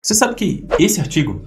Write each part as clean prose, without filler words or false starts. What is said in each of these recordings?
Você sabe que esse artigo,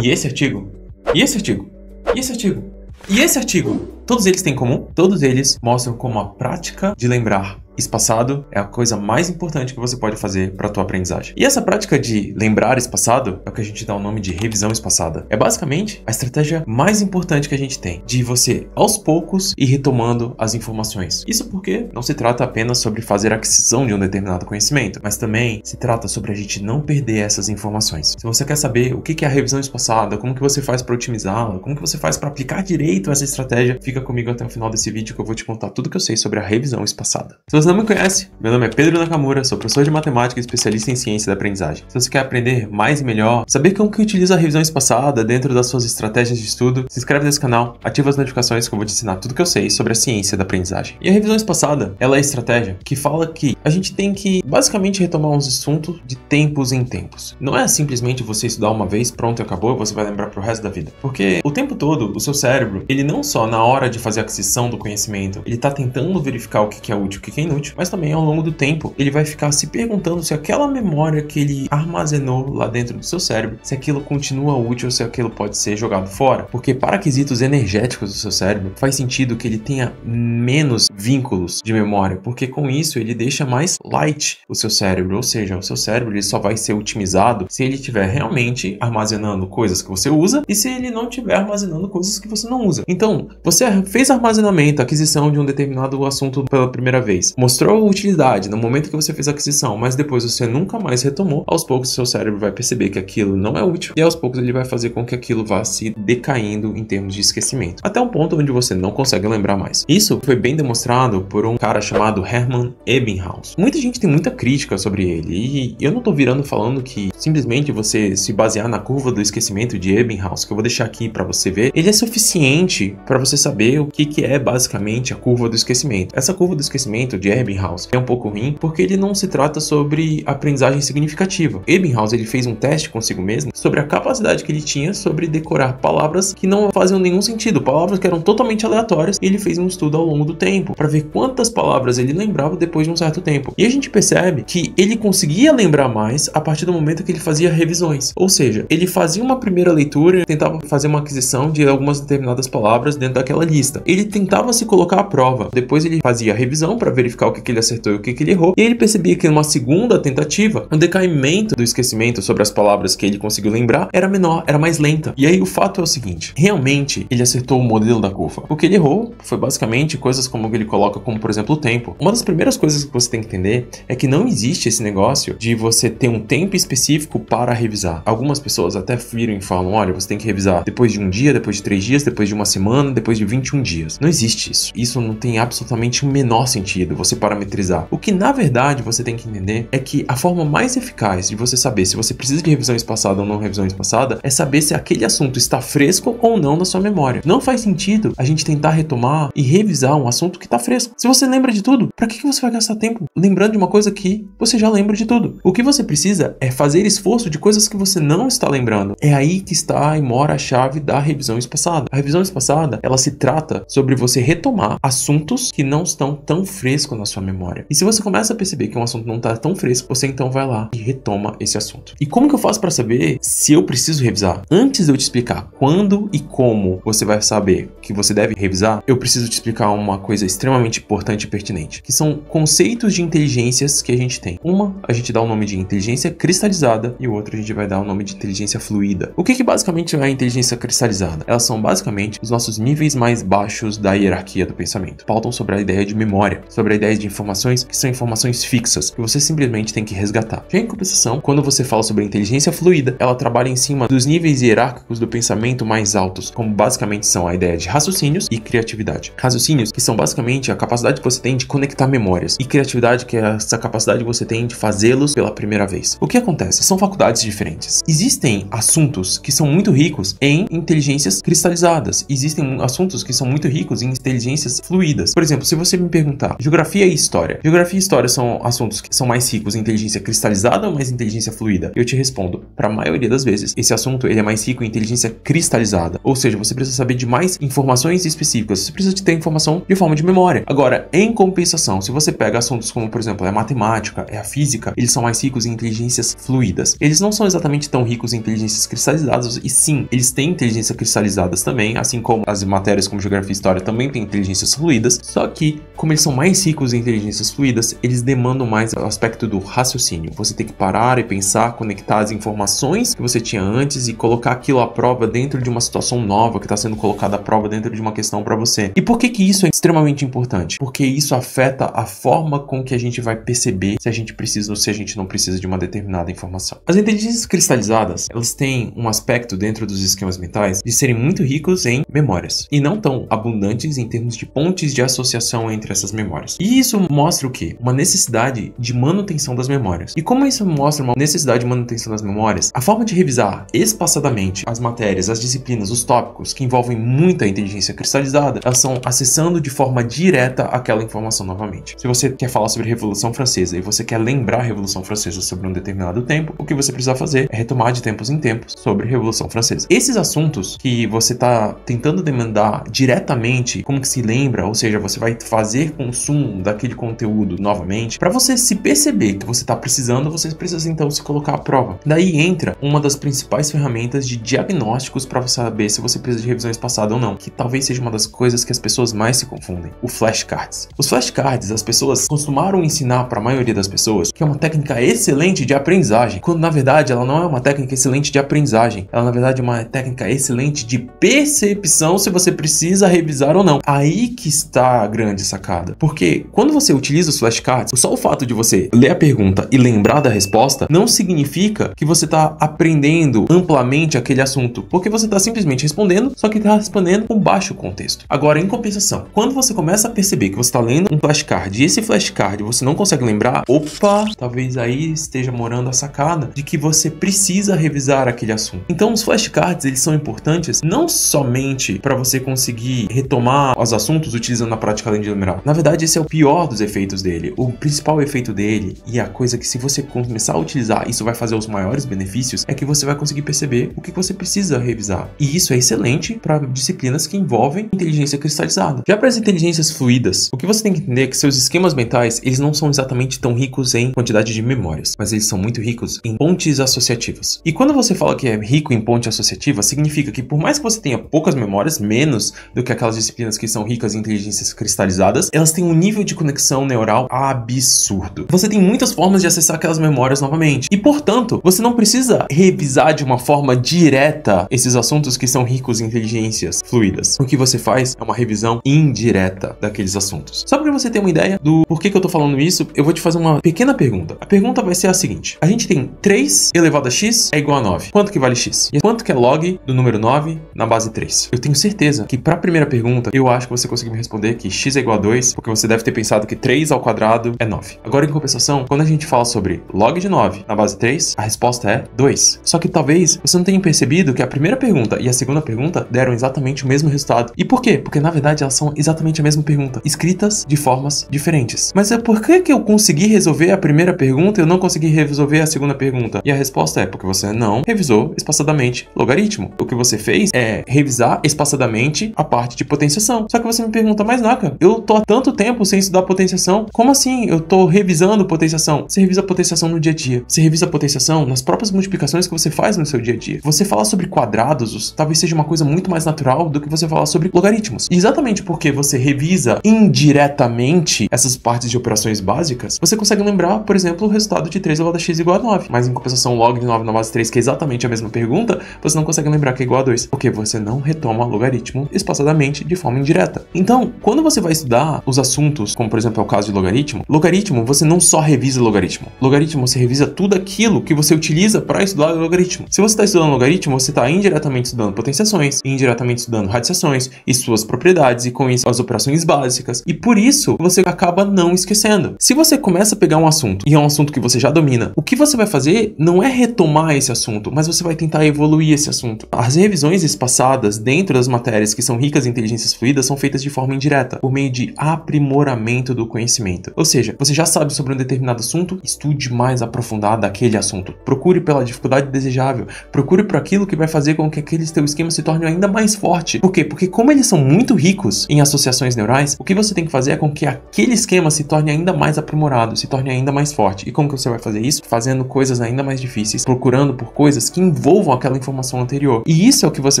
e esse artigo, e esse artigo, e esse artigo, e esse artigo, todos eles têm em comum? Todos eles mostram como a prática de lembrar espaçado é a coisa mais importante que você pode fazer para a tua aprendizagem. E essa prática de lembrar espaçado é o que a gente dá o nome de revisão espaçada. É basicamente a estratégia mais importante que a gente tem, de você, aos poucos, ir retomando as informações. Isso porque não se trata apenas sobre fazer a aquisição de um determinado conhecimento, mas também se trata sobre a gente não perder essas informações. Se você quer saber o que é a revisão espaçada, como que você faz para otimizá-la, como que você faz para aplicar direito essa estratégia, fica comigo até o final desse vídeo que eu vou te contar tudo que eu sei sobre a revisão espaçada. Se você não me conhece, meu nome é Pedro Nakamura, sou professor de matemática e especialista em ciência da aprendizagem. Se você quer aprender mais e melhor, saber como que utiliza a revisão espaçada dentro das suas estratégias de estudo, se inscreve nesse canal, ativa as notificações que eu vou te ensinar tudo que eu sei sobre a ciência da aprendizagem. E a revisão espaçada, ela é a estratégia que fala que a gente tem que basicamente retomar uns assuntos de tempos em tempos. Não é simplesmente você estudar uma vez, pronto e acabou, e você vai lembrar pro resto da vida. Porque o tempo todo, o seu cérebro, ele não só na hora de fazer a aquisição do conhecimento, ele tá tentando verificar o que é útil e o que é inútil, mas também ao longo do tempo ele vai ficar se perguntando se aquela memória que ele armazenou lá dentro do seu cérebro, se aquilo continua útil ou se aquilo pode ser jogado fora. Porque para quesitos energéticos do seu cérebro, faz sentido que ele tenha menos vínculos de memória, porque com isso ele deixa mais light o seu cérebro, ou seja, o seu cérebro ele só vai ser otimizado se ele estiver realmente armazenando coisas que você usa e se ele não estiver armazenando coisas que você não usa. Então, você fez armazenamento, aquisição de um determinado assunto pela primeira vez, mostrou utilidade no momento que você fez a aquisição, mas depois você nunca mais retomou, aos poucos seu cérebro vai perceber que aquilo não é útil e aos poucos ele vai fazer com que aquilo vá se decaindo em termos de esquecimento, até um ponto onde você não consegue lembrar mais. Isso foi bem demonstrado por um cara chamado Hermann Ebbinghaus. Muita gente tem muita crítica sobre ele e eu não tô virando falando que simplesmente você se basear na curva do esquecimento de Ebbinghaus, que eu vou deixar aqui para você ver, ele é suficiente para você saber o que é basicamente a curva do esquecimento. Essa curva do esquecimento de Ebbinghaus é um pouco ruim porque ele não se trata sobre aprendizagem significativa. Ebbinghaus ele fez um teste consigo mesmo sobre a capacidade que ele tinha sobre decorar palavras que não faziam nenhum sentido, palavras que eram totalmente aleatórias, e ele fez um estudo ao longo do tempo para ver quantas palavras ele lembrava depois de um certo tempo. E a gente percebe que ele conseguia lembrar mais a partir do momento que ele fazia revisões. Ou seja, ele fazia uma primeira leitura, tentava fazer uma aquisição de algumas determinadas palavras dentro daquela lista. Ele tentava se colocar à prova. Depois ele fazia a revisão para verificar o que ele acertou e o que ele errou. E ele percebia que numa segunda tentativa, o decaimento do esquecimento sobre as palavras que ele conseguiu lembrar era menor, era mais lenta. E aí o fato é o seguinte, realmente ele acertou o modelo da curva. O que ele errou foi basicamente coisas como ele coloca como, por exemplo, o tempo. Uma das primeiras coisas que você tem que entender é que não existe esse negócio de você ter um tempo específico para revisar. Algumas pessoas até viram e falam, olha, você tem que revisar depois de um dia, depois de 3 dias, depois de uma semana, depois de 21 dias. Não existe isso. Isso não tem absolutamente o menor sentido, você parametrizar. O que na verdade você tem que entender é que a forma mais eficaz de você saber se você precisa de revisão espaçada ou não revisão espaçada é saber se aquele assunto está fresco ou não na sua memória. Não faz sentido a gente tentar retomar e revisar um assunto que está fresco. Se você lembra de tudo, para que você vai gastar tempo lembrando de uma coisa que você já lembra de tudo? O que você precisa é fazer esforço de coisas que você não está lembrando. É aí que está e mora a chave da revisão espaçada. A revisão espaçada, ela se trata sobre você retomar assuntos que não estão tão frescos na sua memória. E se você começa a perceber que um assunto não está tão fresco, você então vai lá e retoma esse assunto. E como que eu faço para saber se eu preciso revisar? Antes de eu te explicar quando e como você vai saber que você deve revisar, eu preciso te explicar uma coisa extremamente importante e pertinente, que são conceitos de inteligências que a gente tem. Uma, a gente dá o nome de inteligência cristalizada e o outro a gente vai dar o nome de inteligência fluida. O que basicamente é a inteligência cristalizada? Elas são basicamente os nossos níveis mais baixos da hierarquia do pensamento. Pautam sobre a ideia de memória, sobre a ideia de informações que são informações fixas, que você simplesmente tem que resgatar. Já em compensação, quando você fala sobre a inteligência fluida, ela trabalha em cima dos níveis hierárquicos do pensamento mais altos, como basicamente são a ideia de raciocínios e criatividade. Raciocínios, que são basicamente a capacidade que você tem de conectar memórias, e criatividade, que é essa capacidade que você tem de fazê-los pela primeira vez. O que acontece? São faculdades diferentes. Existem assuntos que são muito ricos em inteligências cristalizadas. Existem assuntos que são muito ricos em inteligências fluídas. Por exemplo, se você me perguntar, geografia geografia e história. Geografia e história são assuntos que são mais ricos em inteligência cristalizada ou mais inteligência fluida? Eu te respondo, para a maioria das vezes, esse assunto ele é mais rico em inteligência cristalizada. Ou seja, você precisa saber de mais informações específicas. Você precisa de ter informação de forma de memória. Agora, em compensação, se você pega assuntos como, por exemplo, a matemática, a física, eles são mais ricos em inteligências fluidas. Eles não são exatamente tão ricos em inteligências cristalizadas, e sim, eles têm inteligência cristalizadas também, assim como as matérias como geografia e história também têm inteligências fluidas, só que, como eles são mais ricos em inteligências fluidas, eles demandam mais o aspecto do raciocínio. Você tem que parar e pensar, conectar as informações que você tinha antes e colocar aquilo à prova dentro de uma situação nova que está sendo colocada à prova dentro de uma questão para você. E por que que isso é extremamente importante? Porque isso afeta a forma com que a gente vai perceber se a gente precisa ou se a gente não precisa de uma determinada informação. As inteligências cristalizadas, elas têm um aspecto dentro dos esquemas mentais de serem muito ricos em memórias e não tão abundantes em termos de pontes de associação entre essas memórias. E isso mostra o quê? Uma necessidade de manutenção das memórias. E como isso mostra uma necessidade de manutenção das memórias, a forma de revisar espaçadamente as matérias, as disciplinas, os tópicos que envolvem muita inteligência cristalizada, elas são acessando de forma direta aquela informação novamente. Se você quer falar sobre a Revolução Francesa e você quer lembrar a Revolução Francesa sobre um determinado tempo, o que você precisa fazer é retomar de tempos em tempos sobre a Revolução Francesa. Esses assuntos que você está tentando demandar diretamente, como que se lembra, ou seja, você vai fazer consumo daquele conteúdo novamente, para você se perceber que você está precisando, você precisa então se colocar à prova. Daí entra uma das principais ferramentas de diagnósticos para você saber se você precisa de revisão espaçada ou não, que talvez seja uma das coisas que as pessoas mais se confundem, o flashcards. Os flashcards, as pessoas costumaram ensinar para a maioria das pessoas que é uma técnica excelente de aprendizagem, quando na verdade ela não é uma técnica excelente de aprendizagem, ela na verdade é uma técnica excelente de percepção se você precisa revisar ou não. Aí que está a grande sacada, porque quando você utiliza os flashcards, só o fato de você ler a pergunta e lembrar da resposta não significa que você está aprendendo amplamente aquele assunto, porque você está simplesmente respondendo, só que está respondendo com baixo contexto. Agora, em compensação, quando você começa a perceber que você está lendo um flashcard e esse flashcard você não consegue lembrar, opa, talvez aí esteja morando a sacada de que você precisa revisar aquele assunto. Então, os flashcards, eles são importantes não somente para você conseguir retomar os assuntos utilizando a prática além de lembrar. Na verdade, esse é o pior dos efeitos dele. O principal efeito dele, e a coisa que se você começar a utilizar, isso vai fazer os maiores benefícios, é que você vai conseguir perceber o que você precisa revisar. E isso é excelente para disciplinas que envolvem inteligência cristalizada. Já para as inteligências fluidas, o que você tem que entender é que seus esquemas mentais, eles não são exatamente tão ricos em quantidade de memórias, mas eles são muito ricos em pontes associativas. E quando você fala que é rico em ponte associativa, significa que por mais que você tenha poucas memórias, menos do que aquelas disciplinas que são ricas em inteligências cristalizadas, elas têm um nível de conexão neural absurdo. Você tem muitas formas de acessar aquelas memórias novamente. E, portanto, você não precisa revisar de uma forma direta esses assuntos que são ricos em inteligências fluidas. O que você faz é uma revisão indireta daqueles assuntos. Só para você ter uma ideia do porquê que eu tô falando isso, eu vou te fazer uma pequena pergunta. A pergunta vai ser a seguinte: a gente tem 3 elevado a x é igual a 9. Quanto que vale x? E quanto que é log do número 9 na base 3? Eu tenho certeza que para a primeira pergunta, eu acho que você conseguiu me responder que x é igual a 2, porque você deve ter pensado que 3 ao quadrado é 9. Agora, em compensação, quando a gente fala sobre log de 9 na base 3, a resposta é 2. Só que talvez você não tenha percebido que a primeira pergunta e a segunda pergunta deram exatamente o mesmo resultado. E por quê? Porque na verdade elas são exatamente a mesma pergunta, escritas de formas diferentes. Mas é por que eu consegui resolver a primeira pergunta e eu não consegui resolver a segunda pergunta? E a resposta é porque você não revisou espaçadamente logaritmo. O que você fez é revisar espaçadamente a parte de potenciação. Só que você me pergunta, mas Naka, eu tô há tanto tempo sem estudar potenciação, como assim eu tô revisando potenciação? Você revisa a potenciação no dia a dia. Você revisa a potenciação nas próprias multiplicações que você faz no seu dia a dia. Você falar sobre quadrados talvez seja uma coisa muito mais natural do que você falar sobre logaritmos. E exatamente porque você revisa indiretamente essas partes de operações básicas, você consegue lembrar, por exemplo, o resultado de 3 elevado a x igual a 9. Mas em compensação, log de 9 na base 3, que é exatamente a mesma pergunta, você não consegue lembrar que é igual a 2, porque você não retoma logaritmo espaçadamente de forma indireta. Então, quando você vai estudar os assuntos, como por exemplo é o caso de logaritmo, você não só revisa logaritmo. Logaritmo, você revisa tudo aquilo que você utiliza para estudar logaritmo. Se você está estudando logaritmo, você está indiretamente estudando potenciações, indiretamente estudando radiciações e suas propriedades, e com isso as operações básicas. E por isso, você acaba não esquecendo. Se você começa a pegar um assunto, e é um assunto que você já domina, o que você vai fazer não é retomar esse assunto, mas você vai tentar evoluir esse assunto. As revisões espaçadas dentro das matérias que são ricas em inteligências fluidas são feitas de forma indireta, por meio de aprimoramento aprimoramento do conhecimento. Ou seja, você já sabe sobre um determinado assunto, estude mais aprofundado aquele assunto. Procure pela dificuldade desejável, procure por aquilo que vai fazer com que aquele teu esquema se torne ainda mais forte. Por quê? Porque como eles são muito ricos em associações neurais, o que você tem que fazer é com que aquele esquema se torne ainda mais aprimorado, se torne ainda mais forte. E como que você vai fazer isso? Fazendo coisas ainda mais difíceis, procurando por coisas que envolvam aquela informação anterior. E isso é o que você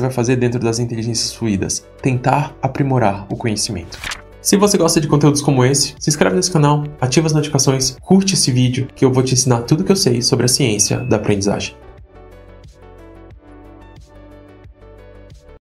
vai fazer dentro das inteligências fluidas, tentar aprimorar o conhecimento. Se você gosta de conteúdos como esse, se inscreve nesse canal, ativa as notificações, curte esse vídeo que eu vou te ensinar tudo que eu sei sobre a ciência da aprendizagem.